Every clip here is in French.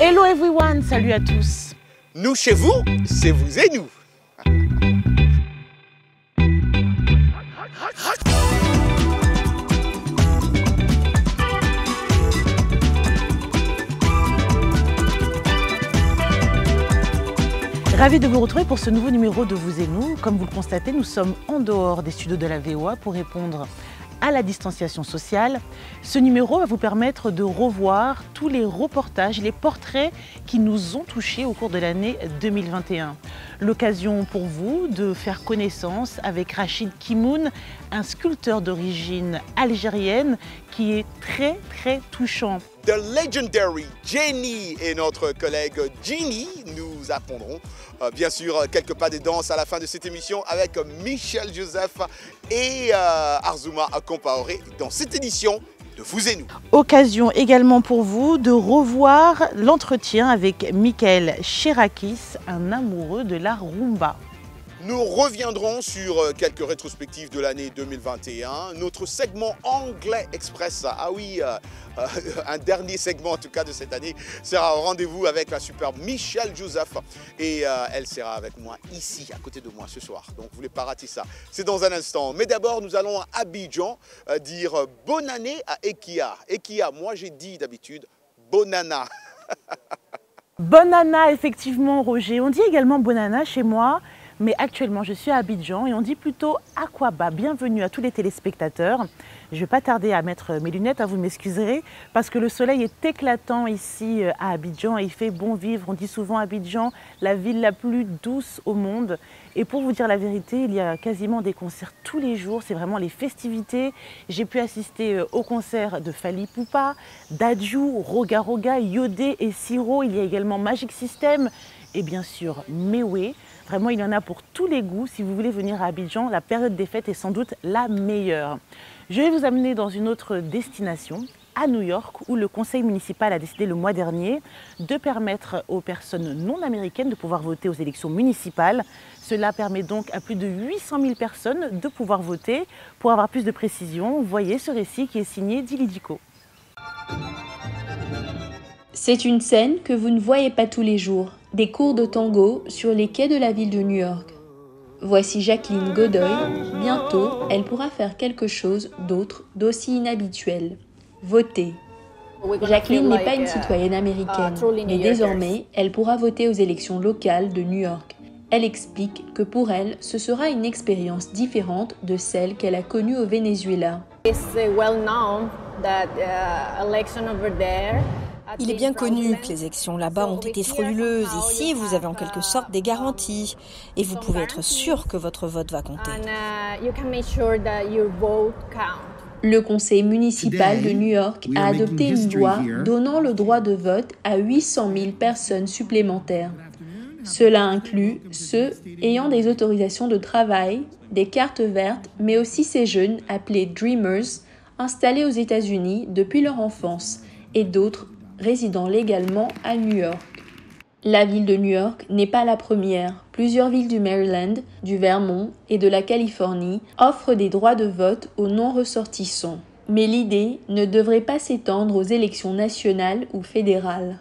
Hello everyone, salut à tous. Nous chez vous, c'est vous et nous. Ravi de vous retrouver pour ce nouveau numéro de Vous et Nous. Comme vous le constatez, nous sommes en dehors des studios de la VOA pour répondre à la distanciation sociale. Ce numéro va vous permettre de revoir tous les reportages, les portraits qui nous ont touchés au cours de l'année 2021. L'occasion pour vous de faire connaissance avec Rachid Kimoun, un sculpteur d'origine algérienne qui est très touchant. The legendary Jenny et notre collègue Ginny nous apprendront bien sûr quelques pas de danse à la fin de cette émission avec Michel Joseph et Arzouma Compaoré dans cette édition de Vous et Nous. Occasion également pour vous de revoir l'entretien avec Michael Cherakis, un amoureux de la rumba. Nous reviendrons sur quelques rétrospectives de l'année 2021. Notre segment Anglais Express, ah oui, un dernier segment en tout cas de cette année, sera au rendez-vous avec la superbe Michel Joseph. Et elle sera avec moi ici, à côté de moi ce soir. Donc vous ne voulez pas rater ça. C'est dans un instant. Mais d'abord, nous allons à Abidjan dire bonne année à Ekia. Ekia, moi j'ai dit d'habitude bonana. Bonana, effectivement, Roger. On dit également bonana chez moi. Mais actuellement, je suis à Abidjan et on dit plutôt Akwaba. Bienvenue à tous les téléspectateurs. Je ne vais pas tarder à mettre mes lunettes, vous m'excuserez, parce que le soleil est éclatant ici à Abidjan et il fait bon vivre. On dit souvent Abidjan, la ville la plus douce au monde. Et pour vous dire la vérité, il y a quasiment des concerts tous les jours. C'est vraiment les festivités. J'ai pu assister au concert de Fally Ipupa, Dadju, Roga Roga, Yodé et Siro. Il y a également Magic System et bien sûr Mewé. Vraiment, il y en a pour tous les goûts. Si vous voulez venir à Abidjan, la période des fêtes est sans doute la meilleure. Je vais vous amener dans une autre destination, à New York, où le conseil municipal a décidé le mois dernier de permettre aux personnes non américaines de pouvoir voter aux élections municipales. Cela permet donc à plus de 800 000 personnes de pouvoir voter. Pour avoir plus de précisions, voyez ce récit qui est signé d'Ilidico. C'est une scène que vous ne voyez pas tous les jours. Des cours de tango sur les quais de la ville de New York. Voici Jacqueline Godoy. Bientôt, elle pourra faire quelque chose d'autre, d'aussi inhabituel. Voter. Jacqueline n'est pas une citoyenne américaine, mais désormais, elle pourra voter aux élections locales de New York. Elle explique que pour elle, ce sera une expérience différente de celle qu'elle a connue au Venezuela. Il est bien connu que les élections là-bas ont été frauduleuses. Ici, vous avez en quelque sorte des garanties. Et vous pouvez être sûr que votre vote va compter. Le conseil municipal de New York a adopté une loi donnant le droit de vote à 800 000 personnes supplémentaires. Cela inclut ceux ayant des autorisations de travail, des cartes vertes, mais aussi ces jeunes appelés Dreamers, installés aux États-Unis depuis leur enfance, et d'autres résidant légalement à New York. La ville de New York n'est pas la première. Plusieurs villes du Maryland, du Vermont et de la Californie offrent des droits de vote aux non-ressortissants. Mais l'idée ne devrait pas s'étendre aux élections nationales ou fédérales.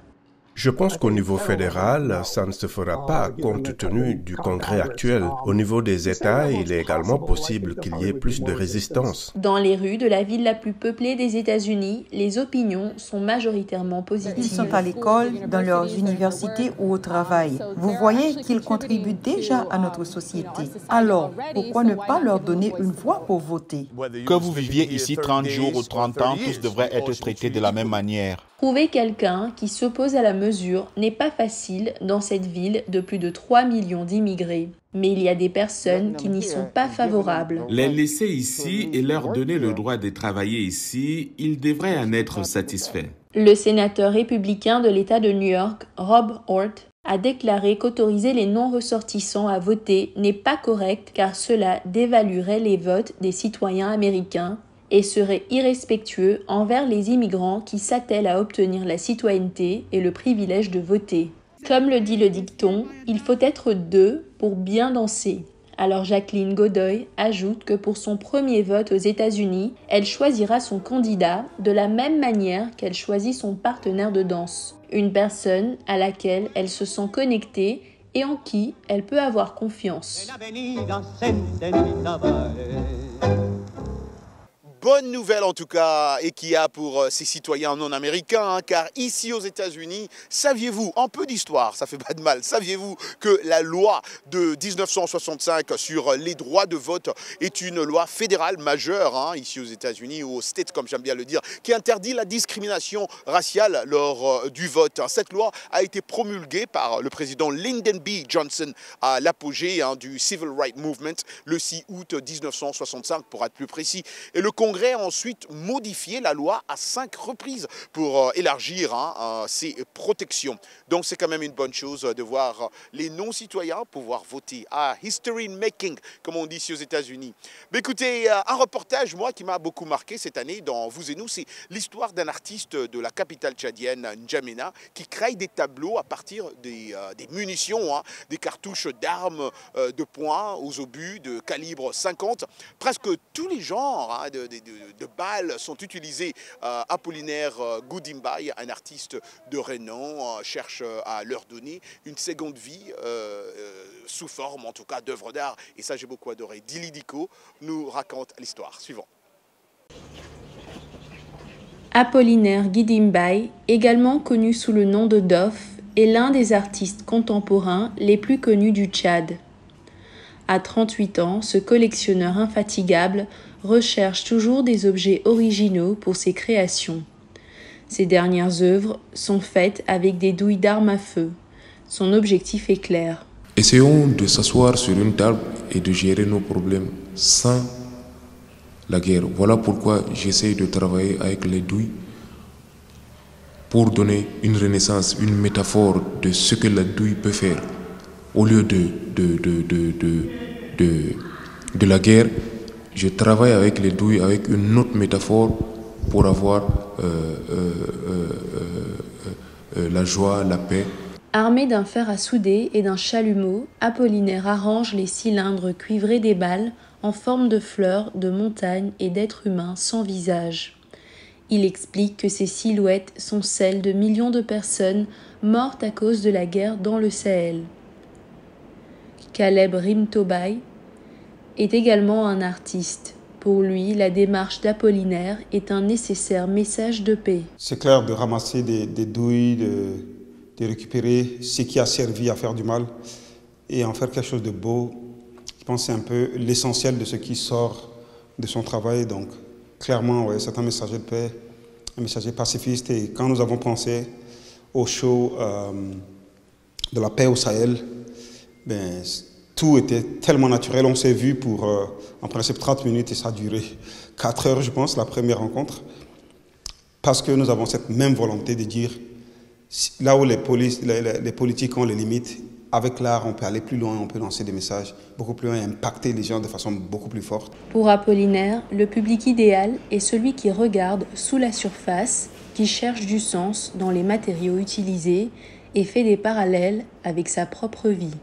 Je pense qu'au niveau fédéral, ça ne se fera pas compte tenu du Congrès actuel. Au niveau des États, il est également possible qu'il y ait plus de résistance. Dans les rues de la ville la plus peuplée des États-Unis, les opinions sont majoritairement positives. Ils sont à l'école, dans leurs universités ou au travail. Vous voyez qu'ils contribuent déjà à notre société. Alors, pourquoi ne pas leur donner une voix pour voter? Que vous viviez ici 30 jours ou 30 ans, tous devraient être traités de la même manière. Trouver quelqu'un qui s'oppose à la mesure n'est pas facile dans cette ville de plus de 3 millions d'immigrés. Mais il y a des personnes qui n'y sont pas favorables. Les laisser ici et leur donner le droit de travailler ici, ils devraient en être satisfaits. Le sénateur républicain de l'État de New York, Rob Hort, a déclaré qu'autoriser les non-ressortissants à voter n'est pas correct car cela dévaluerait les votes des citoyens américains et serait irrespectueux envers les immigrants qui s'attellent à obtenir la citoyenneté et le privilège de voter. Comme le dit le dicton, il faut être deux pour bien danser. Alors Jacqueline Godoy ajoute que pour son premier vote aux États-Unis, elle choisira son candidat de la même manière qu'elle choisit son partenaire de danse. Une personne à laquelle elle se sent connectée et en qui elle peut avoir confiance. Bonne nouvelle en tout cas, et qui a pour ses citoyens non américains, hein, car ici aux États-Unis, saviez-vous, un peu d'histoire, ça fait pas de mal, saviez-vous que la loi de 1965 sur les droits de vote est une loi fédérale majeure, hein, ici aux États-Unis, ou aux States comme j'aime bien le dire, qui interdit la discrimination raciale lors du vote. Cette loi a été promulguée par le président Lyndon B. Johnson à l'apogée du Civil Rights Movement le 6 août 1965 pour être plus précis, et le Congrès a ensuite modifié la loi à 5 reprises pour élargir ses protections. Donc c'est quand même une bonne chose de voir les non-citoyens pouvoir voter. History making, comme on dit ici aux États-Unis. Mais écoutez, un reportage, moi, qui m'a beaucoup marqué cette année dans Vous et Nous, c'est l'histoire d'un artiste de la capitale tchadienne, N'Djamena, qui crée des tableaux à partir des munitions, des cartouches d'armes de poing aux obus de calibre 50. Presque tous les genres de balles sont utilisées. Apollinaire Goudimbay, un artiste de renom, cherche à leur donner une seconde vie sous forme, en tout cas, d'œuvres d'art. Et ça, j'ai beaucoup adoré. Dili Diko nous raconte l'histoire. Suivant. Apollinaire Goudimbay, également connu sous le nom de Dof, est l'un des artistes contemporains les plus connus du Tchad. À 38 ans, ce collectionneur infatigable recherche toujours des objets originaux pour ses créations. Ses dernières œuvres sont faites avec des douilles d'armes à feu. Son objectif est clair. Essayons de s'asseoir sur une table et de gérer nos problèmes sans la guerre. Voilà pourquoi j'essaie de travailler avec les douilles pour donner une renaissance, une métaphore de ce que la douille peut faire. Au lieu de la guerre, je travaille avec les douilles avec une autre métaphore pour avoir la joie, la paix. Armé d'un fer à souder et d'un chalumeau, Apollinaire arrange les cylindres cuivrés des balles en forme de fleurs, de montagnes et d'êtres humains sans visage. Il explique que ces silhouettes sont celles de millions de personnes mortes à cause de la guerre dans le Sahel. Caleb Rimtobay est également un artiste. Pour lui, la démarche d'Apollinaire est un nécessaire message de paix. C'est clair de ramasser des douilles, de récupérer ce qui a servi à faire du mal et en faire quelque chose de beau. Je pense que c'est un peu l'essentiel de ce qui sort de son travail. Donc, clairement, ouais, c'est un messager de paix, un messager pacifiste. Et quand nous avons pensé au show de la paix au Sahel, ben, tout était tellement naturel. On s'est vu pour, en principe, 30 minutes et ça a duré 4 heures, je pense, la première rencontre. Parce que nous avons cette même volonté de dire, là où les politiques ont les limites, avec l'art, on peut aller plus loin, on peut lancer des messages beaucoup plus loin et impacter les gens de façon beaucoup plus forte. Pour Apollinaire, le public idéal est celui qui regarde sous la surface, qui cherche du sens dans les matériaux utilisés et fait des parallèles avec sa propre vie.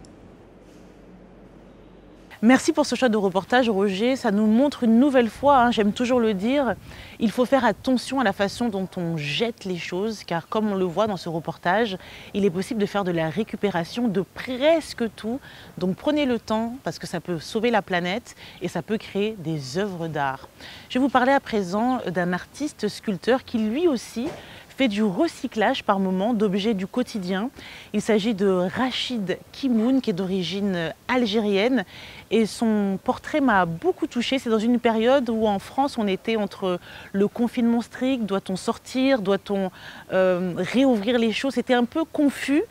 Merci pour ce choix de reportage, Roger. Ça nous montre une nouvelle fois, j'aime toujours le dire, il faut faire attention à la façon dont on jette les choses, car comme on le voit dans ce reportage, il est possible de faire de la récupération de presque tout. Donc prenez le temps, parce que ça peut sauver la planète et ça peut créer des œuvres d'art. Je vais vous parler à présent d'un artiste sculpteur qui lui aussi fait du recyclage par moment d'objets du quotidien. Il s'agit de Rachid Kimoun, qui est d'origine algérienne, et son portrait m'a beaucoup touchée. C'est dans une période où en France on était entre le confinement strict, doit-on sortir, doit-on réouvrir les choses, c'était un peu confus.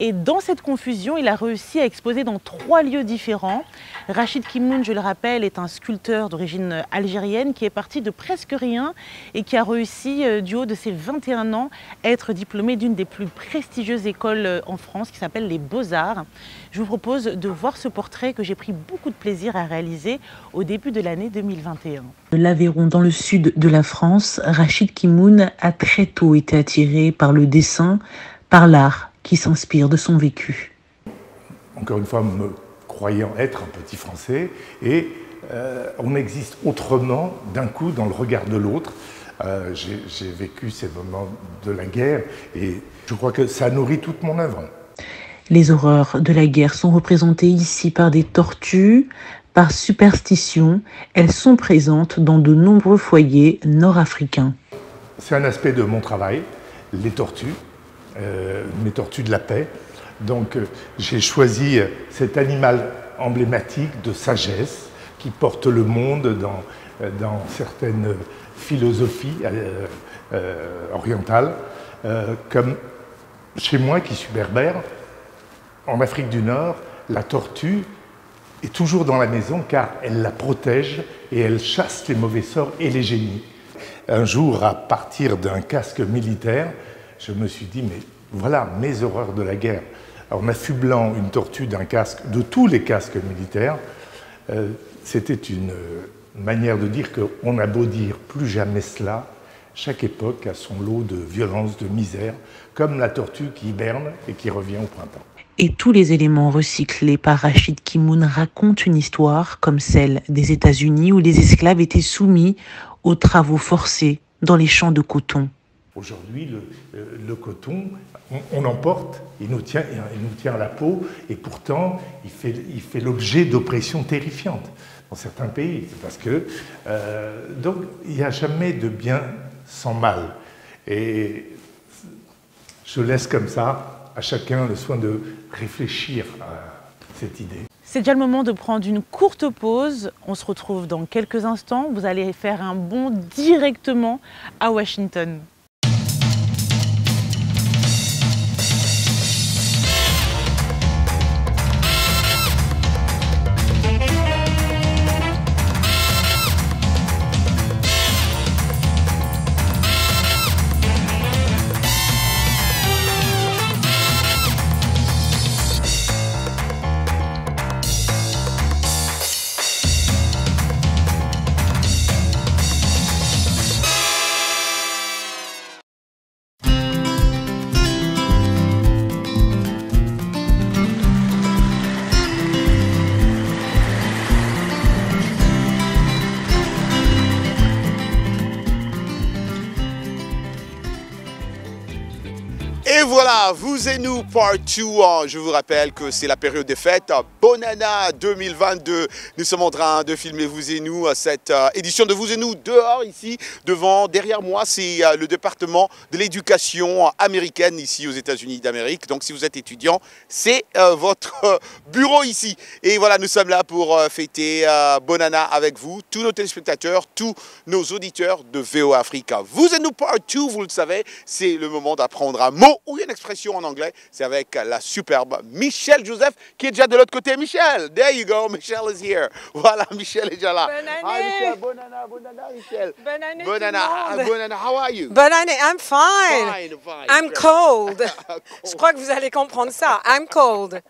Et dans cette confusion, il a réussi à exposer dans 3 lieux différents. Rachid Kimoun, je le rappelle, est un sculpteur d'origine algérienne qui est parti de presque rien et qui a réussi, du haut de ses 21 ans, à être diplômé d'une des plus prestigieuses écoles en France qui s'appelle les Beaux-Arts. Je vous propose de voir ce portrait que j'ai pris beaucoup de plaisir à réaliser au début de l'année 2021. De l'Aveyron, dans le sud de la France, Rachid Kimoun a très tôt été attiré par le dessin, par l'art qui s'inspire de son vécu. Encore une fois, me croyant être un petit Français, et on existe autrement d'un coup dans le regard de l'autre. J'ai vécu ces moments de la guerre et je crois que ça nourrit toute mon œuvre. Les horreurs de la guerre sont représentées ici par des tortues, par superstition. Elles sont présentes dans de nombreux foyers nord-africains. C'est un aspect de mon travail, les tortues, mes tortues de la paix. Donc j'ai choisi cet animal emblématique de sagesse qui porte le monde dans certaines philosophies orientales. Comme chez moi qui suis berbère, en Afrique du Nord, la tortue est toujours dans la maison car elle la protège et elle chasse les mauvais sorts et les génies. Un jour, à partir d'un casque militaire, je me suis dit, mais voilà mes horreurs de la guerre. En affublant une tortue d'un casque, de tous les casques militaires, c'était une manière de dire qu'on a beau dire plus jamais cela, chaque époque a son lot de violence, de misère, comme la tortue qui hiberne et qui revient au printemps. Et tous les éléments recyclés par Rachid Kimoun racontent une histoire comme celle des États-Unis où les esclaves étaient soumis aux travaux forcés dans les champs de coton. Aujourd'hui, le coton, on l'emporte, il nous tient à la peau et pourtant il fait l'objet d'oppressions terrifiantes dans certains pays. Parce que, donc il n'y a jamais de bien sans mal. Et je laisse comme ça à chacun le soin de réfléchir à cette idée. C'est déjà le moment de prendre une courte pause. On se retrouve dans quelques instants. Vous allez faire un bond directement à Washington. Et voilà, vous et nous, part 2. Je vous rappelle que c'est la période des fêtes. Bonana 2022. Nous sommes en train de filmer vous et nous cette édition de vous et nous dehors ici, derrière moi, c'est le département de l'éducation américaine ici aux États-Unis d'Amérique. Donc si vous êtes étudiant, c'est votre bureau ici. Et voilà, nous sommes là pour fêter Bonana avec vous, tous nos téléspectateurs, tous nos auditeurs de VOA Africa. Vous et nous, part 2, vous le savez, c'est le moment d'apprendre un mot ou une expression en anglais. C'est avec la superbe Michelle Joseph qui est déjà de l'autre côté. Michelle, there you go, Michelle is here. Voilà, Michelle est déjà là. Bonne année. Hi Michelle, bonne année Michelle. Bonne année bonne année, how are you? Bonne année, I'm fine. Fine. I'm cold. Je crois que vous allez comprendre ça. I'm cold.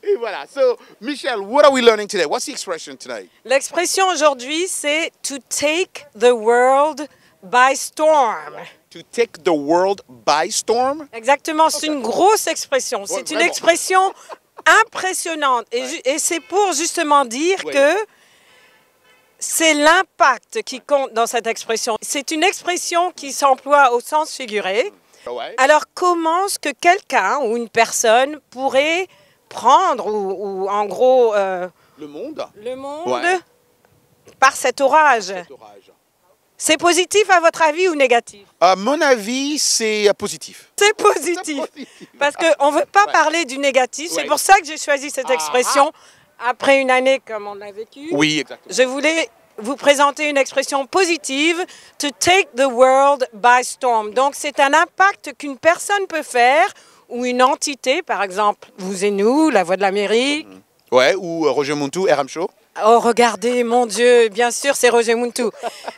Et voilà, so Michelle, what are we learning today? What's the expression tonight? L'expression aujourd'hui, c'est to take the world by storm. To take the world by storm? Exactement, c'est une grosse expression. C'est une expression impressionnante. Et c'est pour justement dire que c'est l'impact qui compte dans cette expression. C'est une expression qui s'emploie au sens figuré. Alors, comment est-ce que quelqu'un ou une personne pourrait prendre, ou en gros... le monde par cet orage. C'est positif à votre avis ou négatif? À mon avis, c'est positif. C'est positif. Parce qu'on ne veut pas parler du négatif. C'est pour ça que j'ai choisi cette expression après une année comme on l'a vécu. Oui, exactement. Je voulais vous présenter une expression positive, to take the world by storm. Donc, c'est un impact qu'une personne peut faire ou une entité, par exemple, vous et nous, La Voix de l'Amérique. Ouais, ou Roger Muntu, RM Show. Oh, regardez, mon Dieu, bien sûr, c'est Roger Muntu.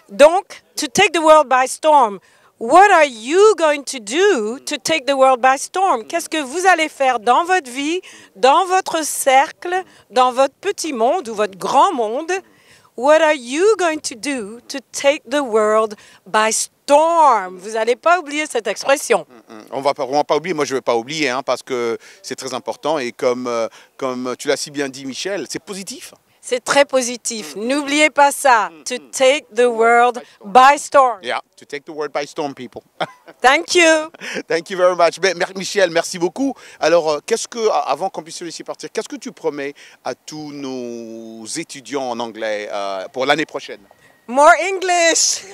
Donc, to take the world by storm. What are you going to do to take the world by storm? Qu'est-ce que vous allez faire dans votre vie, dans votre cercle, dans votre petit monde ou votre grand monde? What are you going to do to take the world by storm? storm. Vous n'allez pas oublier cette expression. On ne va vraiment pas oublier, moi je ne vais pas oublier, hein, parce que c'est très important et comme tu l'as si bien dit Michel, c'est positif. C'est très positif. N'oubliez pas ça. To take the world by storm. Yeah, to take the world by storm, people. Thank you. Thank you very much. Michel, merci beaucoup. Alors, avant qu'on puisse se laisser partir, qu'est-ce que tu promets à tous nos étudiants en anglais pour l'année prochaine? More English.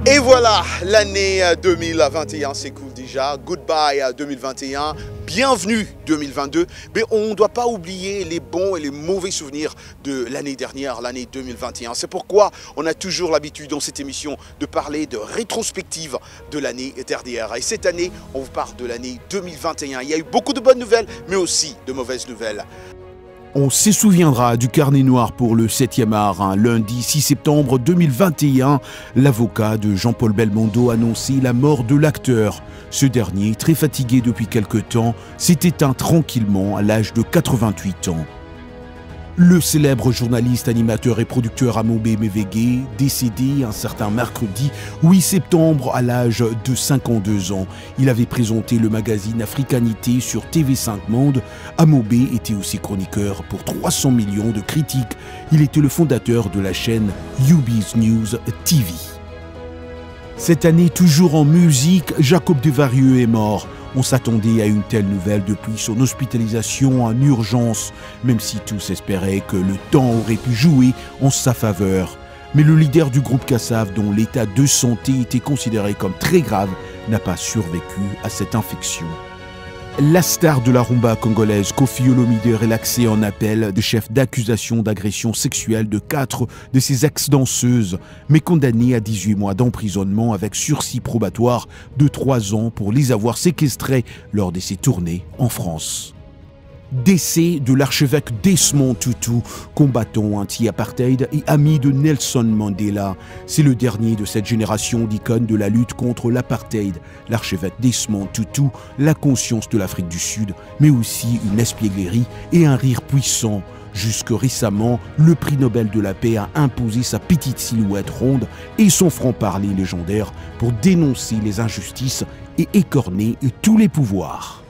Et voilà, l'année 2021 s'écoule déjà. Goodbye 2021, bienvenue 2022. Mais on ne doit pas oublier les bons et les mauvais souvenirs de l'année dernière, l'année 2021. C'est pourquoi on a toujours l'habitude dans cette émission de parler de rétrospective de l'année dernière. Et cette année, on vous parle de l'année 2021. Il y a eu beaucoup de bonnes nouvelles, mais aussi de mauvaises nouvelles. On se souviendra du carnet noir pour le 7e art. Lundi 6 septembre 2021, l'avocat de Jean-Paul Belmondo annonçait la mort de l'acteur. Ce dernier, très fatigué depuis quelque temps, s'est éteint tranquillement à l'âge de 88 ans. Le célèbre journaliste, animateur et producteur Amobe Mevege, décédé un certain mercredi 8 septembre à l'âge de 52 ans. Il avait présenté le magazine Africanité sur TV5 Monde. Amobe était aussi chroniqueur pour 300 millions de critiques. Il était le fondateur de la chaîne UB's News TV. Cette année, toujours en musique, Jacob Desvarieux est mort. On s'attendait à une telle nouvelle depuis son hospitalisation en urgence, même si tous espéraient que le temps aurait pu jouer en sa faveur. Mais le leader du groupe Kassav, dont l'état de santé était considéré comme très grave, n'a pas survécu à cette infection. La star de la rumba congolaise, Koffi Olomide, est relaxé en appel de chef d'accusation d'agression sexuelle de 4 de ses ex-danseuses, mais condamné à 18 mois d'emprisonnement avec sursis probatoire de 3 ans pour les avoir séquestrées lors de ses tournées en France. Décès de l'archevêque Desmond Tutu, combattant anti-apartheid et ami de Nelson Mandela. C'est le dernier de cette génération d'icônes de la lutte contre l'apartheid. L'archevêque Desmond Tutu, la conscience de l'Afrique du Sud, mais aussi une espièglerie et un rire puissant. Jusque récemment, le prix Nobel de la paix a imposé sa petite silhouette ronde et son franc-parler légendaire pour dénoncer les injustices et écorner tous les pouvoirs.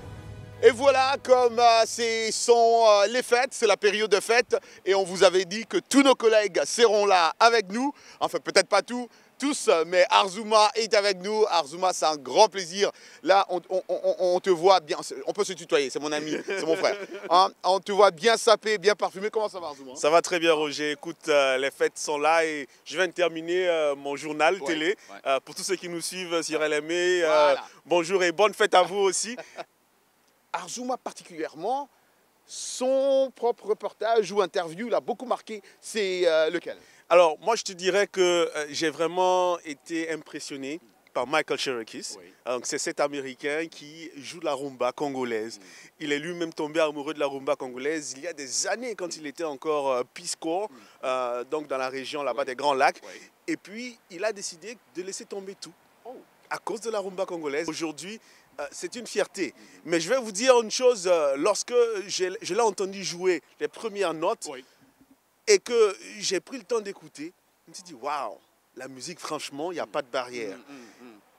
Et voilà, comme ce sont les fêtes, c'est la période de fête, et on vous avait dit que tous nos collègues seront là avec nous, enfin peut-être pas tous, mais Arzouma est avec nous. Arzouma, c'est un grand plaisir. Là, on te voit bien, on peut se tutoyer, c'est mon ami, c'est mon frère. Hein? On te voit bien sapé, bien parfumé. Comment ça va, Arzouma? Ça va très bien, Roger. Écoute, les fêtes sont là et je viens de terminer mon journal télé. Pour tous ceux qui nous suivent sur LME, voilà. Bonjour et bonne fête à vous aussi. Arzouma particulièrement, son propre reportage ou interview l'a beaucoup marqué, c'est lequel? Alors moi je te dirais que j'ai vraiment été impressionné par Michael Cherekis. Oui. C'est cet Américain qui joue de la rumba congolaise. Il est lui-même tombé amoureux de la rumba congolaise il y a des années quand il était encore Peace Corps, donc dans la région là-bas des Grands Lacs. Oui. Et puis il a décidé de laisser tomber tout à cause de la rumba congolaise. Aujourd'hui, c'est une fierté. Mais je vais vous dire une chose, lorsque je l'ai entendu jouer les premières notes et que j'ai pris le temps d'écouter, je me suis dit, waouh, la musique, franchement, il n'y a pas de barrière.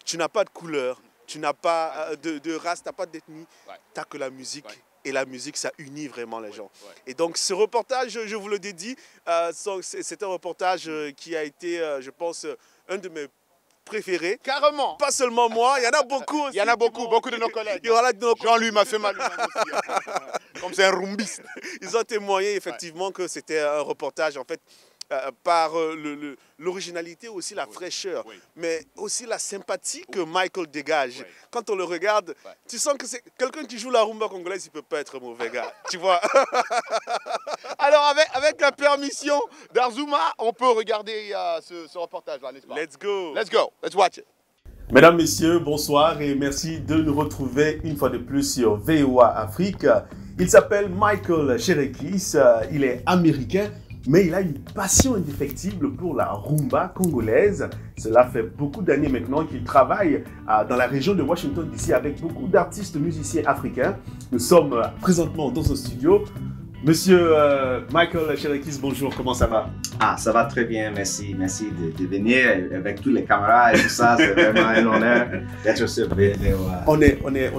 Tu n'as pas de couleur, tu n'as pas de race, tu n'as pas d'ethnie, tu n'as que la musique. Et la musique, ça unit vraiment les gens. Et donc, ce reportage, je vous le dédie, c'est un reportage qui a été, je pense, un de mes préférés. Carrément. Pas seulement moi, il y en a beaucoup aussi. Il y en a beaucoup de nos collègues. Jean-Louis m'a fait mal. Comme c'est un rumbiste. Ils ont témoigné effectivement que c'était un reportage en fait par l'originalité, aussi la fraîcheur, mais aussi la sympathie que Michael dégage. Quand on le regarde, tu sens que c'est quelqu'un qui joue la rumba congolaise, il ne peut pas être mauvais gars, tu vois. Alors avec la permission d'Arzouma, on peut regarder ce reportage-là, n'est-ce pas? Let's go. Let's go, let's watch it. Mesdames, Messieurs, bonsoir et merci de nous retrouver une fois de plus sur VOA Afrique. Il s'appelle Michael Cherekis, il est américain, mais il a une passion indéfectible pour la rumba congolaise. Cela fait beaucoup d'années maintenant qu'il travaille dans la région de Washington DC avec beaucoup d'artistes musiciens africains. Nous sommes présentement dans son studio. Monsieur Michael Cherekis, bonjour, comment ça va? Ah, ça va très bien, merci de venir avec tous les caméras et tout ça, c'est vraiment un honneur d'être sur VOA. On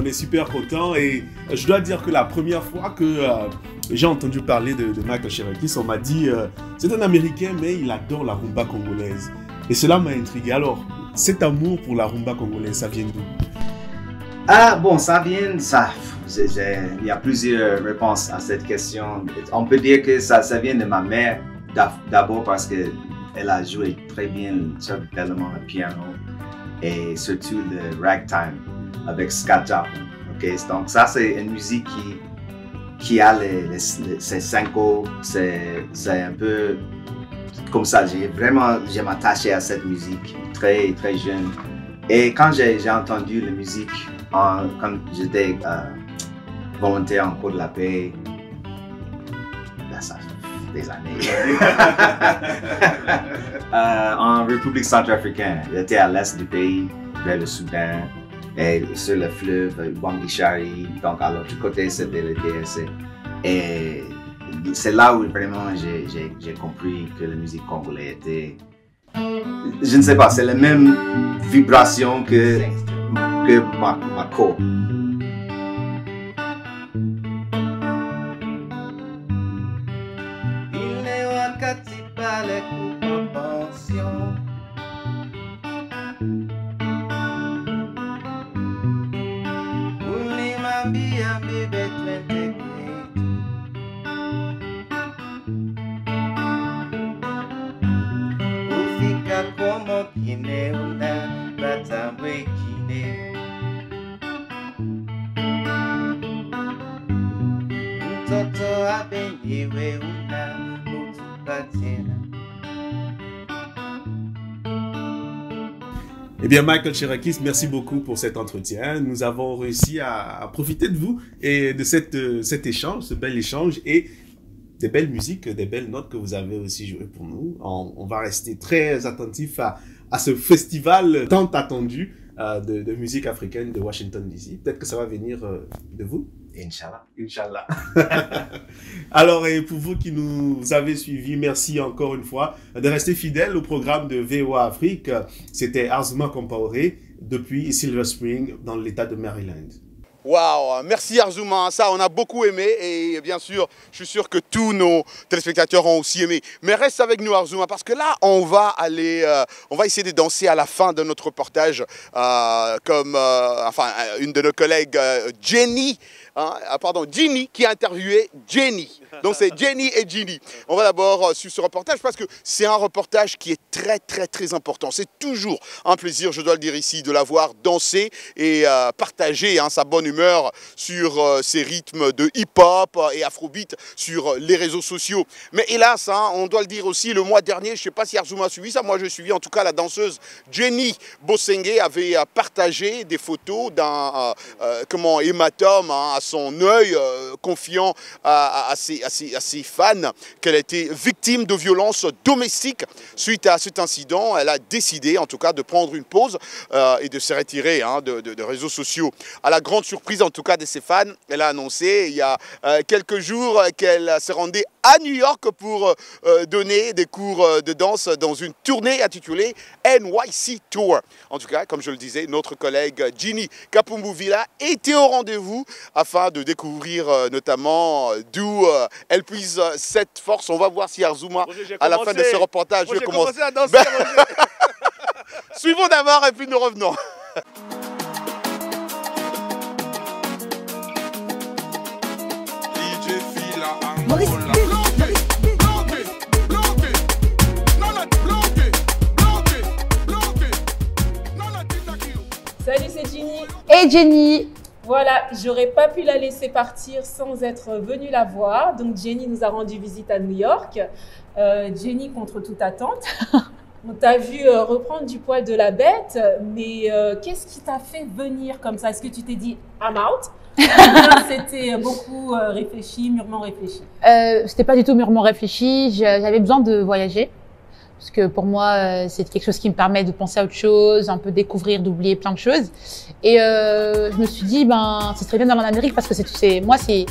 est super contents et je dois dire que la première fois que j'ai entendu parler de Michael Cherekis, on m'a dit c'est un Américain mais il adore la rumba congolaise. Et cela m'a intrigué. Alors, cet amour pour la rumba congolaise, ça vient d'où? Ah bon, il y a plusieurs réponses à cette question. On peut dire que ça vient de ma mère, d'abord parce qu'elle a joué très bien, certainement le piano et surtout le ragtime avec Scott Joplin. Okay? Donc ça, c'est une musique qui a ces syncopes, c'est un peu comme ça. Je m'attachais à cette musique très, très jeune. Et quand j'ai entendu la musique, quand j'étais volontaire en cours de la paix, là, ça fait des années, en République centrafricaine, j'étais à l'est du pays, vers le Soudan, et sur le fleuve Bangui-Chari, donc à l'autre côté c'était le DRC. Et c'est là où vraiment j'ai compris que la musique congolaise était, je ne sais pas, c'est la même vibration que ma co. Eh bien, Michael Cherekis, merci beaucoup pour cet entretien. Nous avons réussi à profiter de vous et de cet échange, ce bel échange et des belles musiques, des belles notes que vous avez aussi jouées pour nous. On va rester très attentifs à ce festival tant attendu de musique africaine de Washington DC. Peut-être que ça va venir de vous. Inch'Allah. Inch'Allah. Alors, et pour vous qui nous avez suivis, merci encore une fois de rester fidèles au programme de VOA Afrique. C'était Azuma Compaoré depuis Silver Spring dans l'État de Maryland. Waouh, merci Azuma, ça on a beaucoup aimé et bien sûr, je suis sûr que tous nos téléspectateurs ont aussi aimé. Mais reste avec nous Azuma parce que là on va essayer de danser à la fin de notre reportage comme une de nos collègues Ginny qui a interviewé Jenny. Donc c'est Jenny et Ginny. On va d'abord suivre ce reportage parce que c'est un reportage qui est très très très important. C'est toujours un plaisir, je dois le dire ici, de la voir danser et partager sa bonne humeur sur ces rythmes de hip-hop et afrobeat sur les réseaux sociaux. Mais hélas, on doit le dire aussi, le mois dernier, je ne sais pas si Azuma a suivi ça, moi j'ai suivi en tout cas la danseuse Jenny Bosenge avait partagé des photos d'un hématome à son œil, confiant à ses fans qu'elle était victime de violences domestiques. Suite à cet incident, elle a décidé en tout cas de prendre une pause et de se retirer de réseaux sociaux. À la grande surprise en tout cas de ses fans, elle a annoncé il y a quelques jours qu'elle se rendait à New York pour donner des cours de danse dans une tournée intitulée NYC Tour. En tout cas, comme je le disais, notre collègue Ginny Kapumbuvila était au rendez-vous afin de découvrir notamment d'où elle puise cette force. On va voir si Azuma, à la fin de ce reportage, j'ai commencé à danser. Suivons d'abord et puis nous revenons. Salut, c'est Ginny. Et Jenny. Voilà, j'aurais pas pu la laisser partir sans être venue la voir. Donc Jenny nous a rendu visite à New York. Jenny, contre toute attente. On t'a vu reprendre du poil de la bête, mais qu'est-ce qui t'a fait venir comme ça? Est-ce que tu t'es dit « I'm out » C'était beaucoup réfléchi, mûrement réfléchi? C'était pas du tout mûrement réfléchi. J'avais besoin de voyager. Parce que pour moi, c'est quelque chose qui me permet de penser à autre chose, un peu découvrir, d'oublier plein de choses. Et je me suis dit, ben, ce serait bien d'aller en Amérique parce que moi, c'est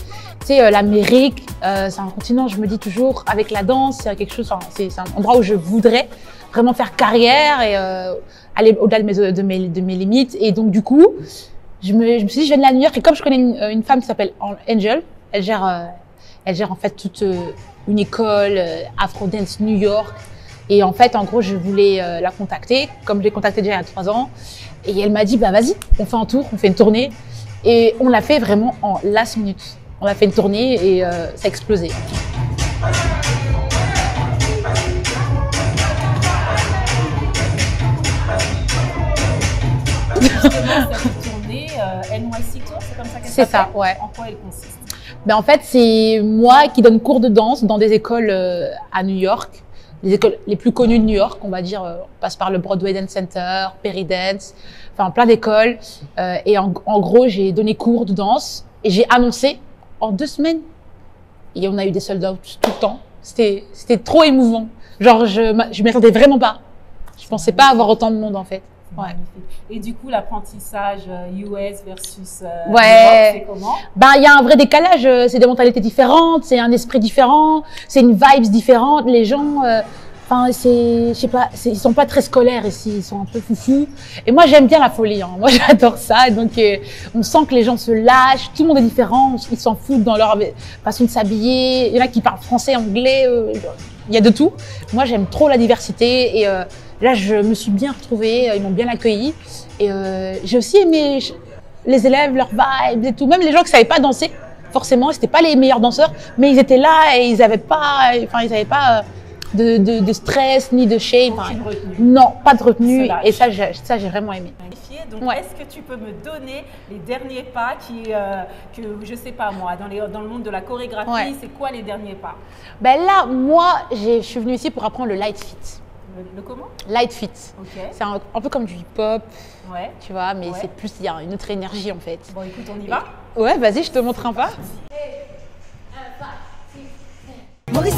l'Amérique, c'est un continent, je me dis toujours, avec la danse, c'est quelque chose, c'est un endroit où je voudrais vraiment faire carrière et aller au-delà de mes limites. Et donc, du coup, je me suis dit, je viens de la New York et comme je connais une femme qui s'appelle Angel, elle gère en fait toute une école Afro Dance New York. Et en fait, en gros, je voulais la contacter, comme je l'ai contactée déjà il y a 3 ans. Et elle m'a dit, bah vas-y, on fait un tour, on fait une tournée. Et on l'a fait vraiment en last minute. On a fait une tournée et ça a explosé. Justement, cette tournée, NYC Tour, c'est comme ça qu'elle s'appelle? C'est ça, ouais. En quoi elle consiste? Ben, en fait, c'est moi qui donne cours de danse dans des écoles à New York. Les écoles les plus connues de New York, on va dire, on passe par le Broadway Dance Center, Perry Dance, enfin plein d'écoles. Et en gros, j'ai donné cours de danse et j'ai annoncé en 2 semaines. Et on a eu des sold out tout le temps. C'était trop émouvant. Genre, je m'y attendais vraiment pas. Je pensais pas avoir autant de monde en fait. Ouais. Et du coup, l'apprentissage US versus ouais. c'est comment? Ben, il y a un vrai décalage. C'est des mentalités différentes, c'est un esprit différent, c'est une vibes différente. Les gens, enfin, je sais pas, ils sont pas très scolaires ici, ils sont un peu foufous. Et moi, j'aime bien la folie. Hein. Moi, j'adore ça. Donc, on sent que les gens se lâchent. Tout le monde est différent. Ils s'en foutent dans leur façon de s'habiller. Il y en a qui parlent français, anglais. Il y a de tout. Moi, j'aime trop la diversité et là, je me suis bien retrouvée, ils m'ont bien accueillie. Et j'ai aussi aimé les élèves, leurs vibes et tout. Même les gens qui ne savaient pas danser, forcément, c'était pas les meilleurs danseurs, mais ils étaient là et ils n'avaient pas, de stress ni de shame. Non, pas de retenue. Et ça, j'ai vraiment aimé. Donc, est-ce que tu peux me donner les derniers pas que je sais pas moi, dans le monde de la chorégraphie, c'est quoi les derniers pas? Ben là, moi, je suis venue ici pour apprendre le light fit. Le comment? Light fit. Okay. C'est un peu comme du hip-hop, tu vois, mais c'est plus, il y a une autre énergie en fait. Bon, écoute, on y va? Ouais, vas-y, je te montre un pas. Maurice,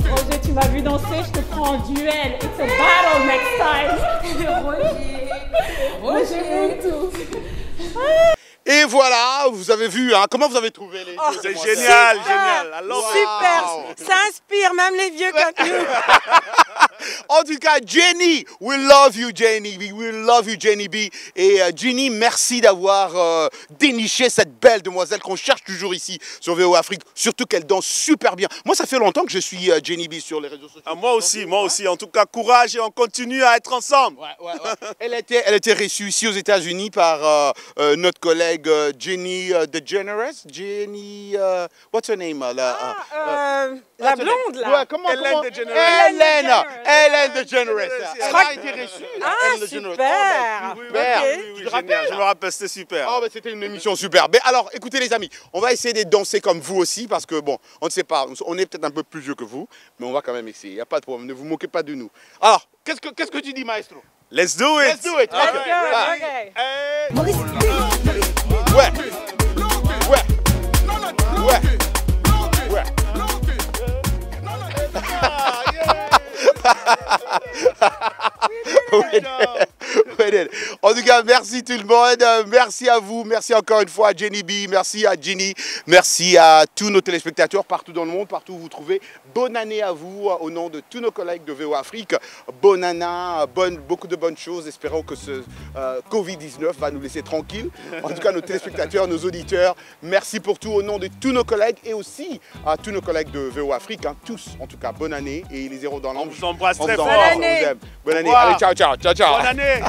Roger, tu m'as vu danser, je te prends en duel. It's a battle next time. Roger, tout. Et voilà, vous avez vu, hein, comment vous avez trouvé les Oh, c'est génial, génial. Alors, super, ça inspire même les vieux comme nous. En tout cas, Jenny, we love you, Jenny. We love you, Jenny B. Et Jenny, merci d'avoir déniché cette belle demoiselle qu'on cherche toujours ici sur VO Afrique. Surtout qu'elle danse super bien. Moi, ça fait longtemps que je suis Jenny B sur les réseaux sociaux. Ah, moi aussi. En tout cas, courage et on continue à être ensemble. Ouais. Elle était reçue ici aux États-Unis par notre collègue Jenny DeGeneres. Jenny, what's her name? La blonde, là. Ouais, comment? Ellen DeGeneres. Elle a été reçue. Ah, super. Oui, génial. Je me rappelle, c'était super. Oh, c'était une émission super. Mais alors, écoutez les amis, on va essayer de danser comme vous aussi parce que bon, on ne sait pas, on est peut-être un peu plus vieux que vous, mais on va quand même essayer. Il n'y a pas de problème, ne vous moquez pas de nous. Alors, qu'est-ce que tu dis, maestro? Let's do it. Let's do it. Okay. Maurice. En tout cas, merci tout le monde, merci à vous, merci encore une fois à Jenny B, merci à Jenny, merci à tous nos téléspectateurs partout dans le monde, partout où vous trouvez. Bonne année à vous au nom de tous nos collègues de VO Afrique. Bonne année, beaucoup de bonnes choses. Espérons que ce Covid-19 va nous laisser tranquilles. En tout cas, nos téléspectateurs, nos auditeurs, merci pour tout au nom de tous nos collègues et aussi à tous nos collègues de VO Afrique. Hein, tous, en tout cas, bonne année et les zéros dans l'ombre. On vous embrasse très fort. Bonne année. Bonne année. Allez, ciao. Bonne année.